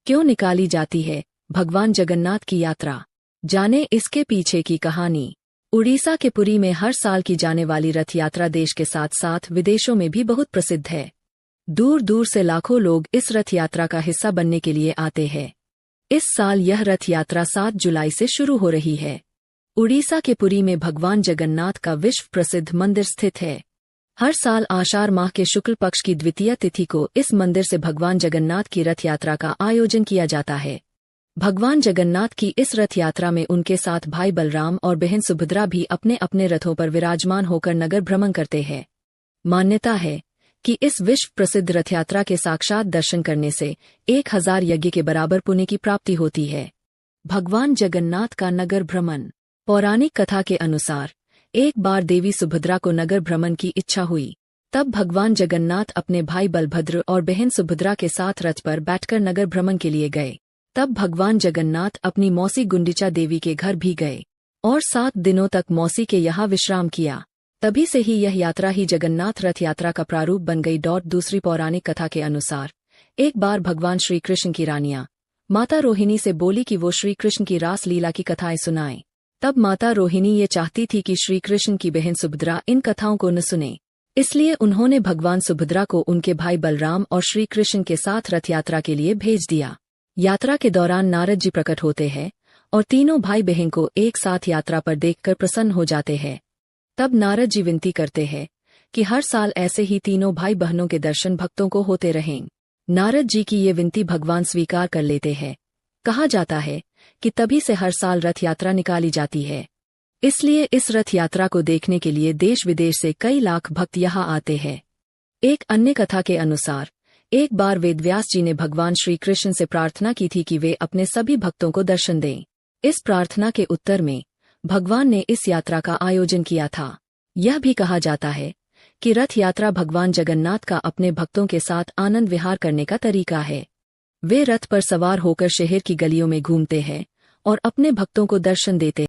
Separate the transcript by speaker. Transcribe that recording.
Speaker 1: क्यों निकाली जाती है भगवान जगन्नाथ की यात्रा? जाने इसके पीछे की कहानी। उड़ीसा के पुरी में हर साल की जाने वाली रथ यात्रा देश के साथ साथ विदेशों में भी बहुत प्रसिद्ध है। दूर दूर से लाखों लोग इस रथ यात्रा का हिस्सा बनने के लिए आते हैं। इस साल यह रथ यात्रा 7 जुलाई से शुरू हो रही है। उड़ीसा के पुरी में भगवान जगन्नाथ का विश्व प्रसिद्ध मंदिर स्थित है। हर साल आषाढ़ माह के शुक्ल पक्ष की द्वितीय तिथि को इस मंदिर से भगवान जगन्नाथ की रथ यात्रा का आयोजन किया जाता है। भगवान जगन्नाथ की इस रथ यात्रा में उनके साथ भाई बलराम और बहन सुभद्रा भी अपने अपने रथों पर विराजमान होकर नगर भ्रमण करते हैं। मान्यता है कि इस विश्व प्रसिद्ध रथ यात्रा के साक्षात दर्शन करने से 1000 यज्ञ के बराबर पुण्य की प्राप्ति होती है। भगवान जगन्नाथ का नगर भ्रमण। पौराणिक कथा के अनुसार एक बार देवी सुभद्रा को नगर भ्रमण की इच्छा हुई। तब भगवान जगन्नाथ अपने भाई बलभद्र और बहन सुभद्रा के साथ रथ पर बैठकर नगर भ्रमण के लिए गए। तब भगवान जगन्नाथ अपनी मौसी गुंडिचा देवी के घर भी गए और 7 दिनों तक मौसी के यहाँ विश्राम किया। तभी से ही यह यात्रा ही जगन्नाथ रथ यात्रा का प्रारूप बन गई। दूसरी पौराणिक कथा के अनुसार एक बार भगवान श्री कृष्ण की रानियां माता रोहिणी से बोली कि वो श्री कृष्ण की रास लीला की कथाएं सुनाएं। तब माता रोहिणी ये चाहती थी कि श्री कृष्ण की बहन सुभद्रा इन कथाओं को न सुने, इसलिए उन्होंने भगवान सुभद्रा को उनके भाई बलराम और श्री कृष्ण के साथ रथ यात्रा के लिए भेज दिया। यात्रा के दौरान नारद जी प्रकट होते हैं और तीनों भाई बहन को एक साथ यात्रा पर देखकर प्रसन्न हो जाते हैं। तब नारद जी विनती करते हैं कि हर साल ऐसे ही तीनों भाई बहनों के दर्शन भक्तों को होते रहें। नारद जी की ये विनती भगवान स्वीकार कर लेते हैं। कहा जाता है कि तभी से हर साल रथ यात्रा निकाली जाती है। इसलिए इस रथ यात्रा को देखने के लिए देश विदेश से कई लाख भक्त यहाँ आते हैं। एक अन्य कथा के अनुसार एक बार वेदव्यास जी ने भगवान श्री कृष्ण से प्रार्थना की थी कि वे अपने सभी भक्तों को दर्शन दें। इस प्रार्थना के उत्तर में भगवान ने इस यात्रा का आयोजन किया था। यह भी कहा जाता है कि रथ यात्रा भगवान जगन्नाथ का अपने भक्तों के साथ आनंद विहार करने का तरीका है। वे रथ पर सवार होकर शहर की गलियों में घूमते हैं और अपने भक्तों को दर्शन देते हैं।